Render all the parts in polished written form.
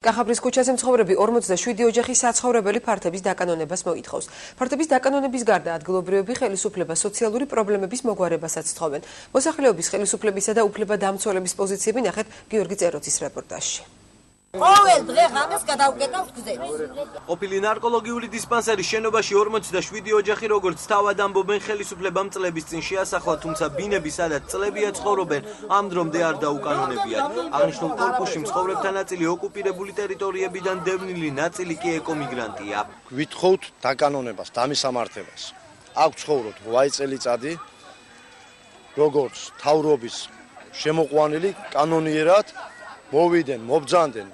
კახაბრის ქუჩაზე მცხოვრები 47 ოჯახის საცხოვრებელი ფართების დაკანონებას მოითხოვს. ფართების დაკანონების გარდა ადგილობრივები ხელისუფლება სოციალური პრობლემების მოგვარებასაც თხოვენ. მოსახლეობის ხელისუფლებისა და უფლებადამცველების პოზიციები ნახეთ გიორგი წეროცის რეპორტაჟში. ყოველ დღე ღამეს გადავკეტავთ გზებს. ყოფილი ნარკოლოგიული დისპანსერის შენობაში 47 ოჯახი როგორც თავად ამბობენ ხელისუფლებამ წლების წინ შეასახლა, თუმცა ბინები სადაც წლებია ცხოვრობენ, ამ დრომდე არ დაუკანონებიათ. აღნიშნულ კორპუსში მცხოვრებთა ნაწილი ოკუპირებული ტერიტორიებიდან დევნილი, ნაწილი კი ეკომიგრანტია. Ვითხოვთ დაკანონებას, დამისამართებას. აქ ცხოვრობთ 8 წელიწადი, როგორც თავრობის შემოყვანილი კანონიერად მოვიდნენ, მობძანდნენ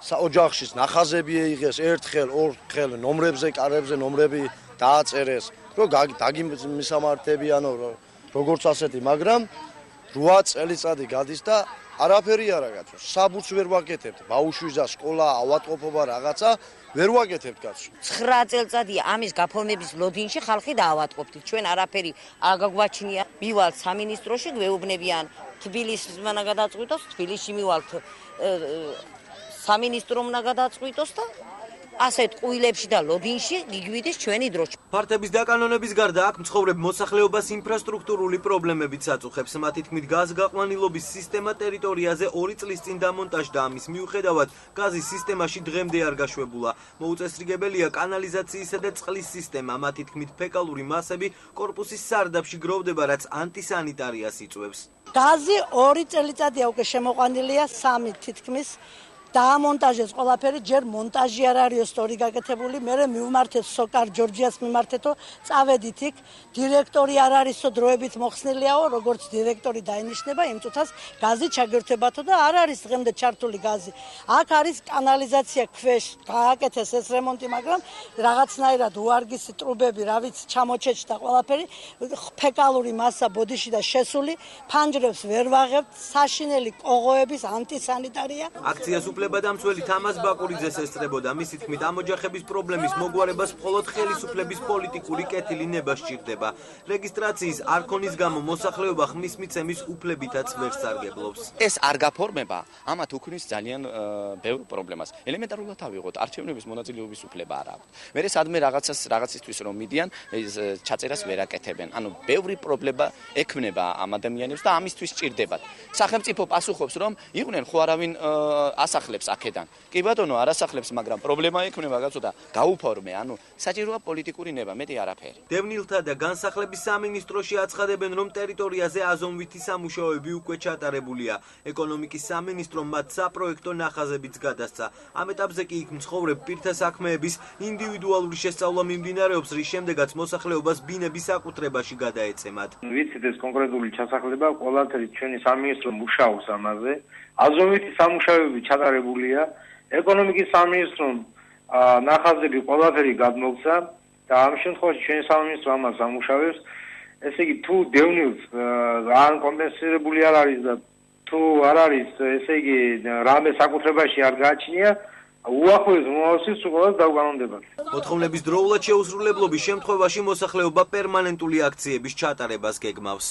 ოჯახში ნახაზები ეიღეს, ერთხელ, ორხელ ნომრებზე, კარებზე ნომრები დააწერეს, რომ დაგიმისამართებიანო, როგორც ასეთი, მაგრამ 8 წელიწადი გადის და არაფერი არ აგაცო. საბუთს ვერ ვაკეთებთ, ბავშვისა, სკოლა, ავადმყოფობა რაღაცა ვერ ვაკეთებთ კაცო. 9 წელიწადია ამის გაფორმების ლოდინში ხალხი დაავადყოფთ. ჩვენ არაფერი არ გაგვაჩნია. მივალთ სამინისტროში, გვეუბნებიან თბილისს უნდა გადაწყვიტოს, თბილისში მივალთ სამინისტრო უნდა გადაწყვიტოს და ასეთ ყუილებში და ლოდინში გიგვიდეს ჩვენი დრო. ფართების დაკანონების გარდა აქ მცხოვრებ მოსახლეობას ინფრასტრუქტურული პრობლემებიც აწუხებს. მათი თქმით, გაზგაყვანილობის სისტემა ტერიტორიაზე 2 წლის წინ დამონტაჟდა. ამის მიუხედავად, გაზის სისტემაში დღემდე არ გაშვებულა. მოუწესრიგებელია კანალიზაციისა და წყლის სისტემა. მათი თქმით, ფეკალური მასები კორპუსის სარდაფში გროვდება, რაც ანტისანიტარიას იწვევს. გაზი 2 წელიწადია უკვე შემოყვანილია, 3 თითქმის დაამონტაჟეს ყველაფერი, ჯერ მონტაჟი არ არის სწორი გაკეთებული, მერე მივმართეთ სოკარ ჯორჯიას მიმართეთო, წავედით იქ, დირექტორი არ არისო დროებით მოხსნილიაო, როგორც დირექტორი დაინიშნება, იმ წუთას გაზი ჩაგერთვებათო და არ არის დღემდე ჩართული გაზი. აქ არის კანალიზაცია ქვეშ, გააკეთეს ეს რემონტი, მაგრამ რაღაცნაირად უარგისი ტრუბები, რა ვიცი, ჩამოჩეჩდა ყველაფერი, ფეკალური მასა ბოდიში და შესული, ფანჯრებს ვერ ვაღებთ, საშინელი კოღოების ანტისანიტარია. აქციას უფლებადამცველი თამაზ ბაკურიძეს ესწრებოდა. მისი თქმით, ამ ოჯახების პრობლემის მოგვარებას მხოლოდ ხელისუფლების პოლიტიკური კეთილი ნება სჭირდება. რეგისტრაციის არქონის გამო მოსახლეობა ხმის მიცემის უფლებითაც ვერ სარგებლობს. ეს არ გაფორმება ამათ უქმნის ძალიან ბევრ პრობლემას. ელემენტარულად ავიღოთ, არჩევნების მონაწილეობის უფლება არ აქვს. მერე სადმე რაღაცისთვის რომ მიდიან, ჩაწერას ვერ აკეთებენ. ანუ ბევრი პრობლემა ექმნება ამ ადამიანებს და ამისთვის სჭირდებათ. სახელმწიფო პასუხობს, რომ იყვნენ ხო არავინ ასახლებს აქედან. კი ბატონო, არ ასახლებს, მაგრამ პრობლემა ექმნება კაცო და გაუფორმე, ანუ საჭიროა პოლიტიკური ნება, მეტი არაფერი. დევნილთა და განსახლების სამინისტროში აცხადებენ, რომ ტერიტორიაზე აზომვითი სამუშაოები უკვე ჩატარებულია. ეკონომიკის სამინისტრომ მათ საპროექტო ნახაზებიც გადასცა. ამ ეტაპზე კი იქ მცხოვრებ პირთა საქმეების ინდივიდუალური შესწავლა მიმდინარეობს, რის შემდეგაც მოსახლეობას ბინების საკუთრებაში გადაეცემათ. ვიცით, ეს კონკრეტული ჩასახლება ყველაფერი ჩვენი სამინისტრო მუშაობს ამაზე. აზომვითი სამუშაოები ჩატარებულია. ეკონომიკის სამინისტრომ ნახაზები ყველაფერი გადმოგცა და ამ შემთხვევაში ჩვენი სამინისტრო ამას ამუშავებს. ესე იგი, თუ დევნილს ან კომპენსირებული არ არის და თუ არ არის, ესე იგი, რამე საკუთრებაში არ გააჩნია, უახლოეს მომავალში სულ დავგანონდებათ. მოთხოვნების დროულად შეუსრულებლობის შემთხვევაში მოსახლეობა პერმანენტული აქციების ჩატარებას გეგმავს.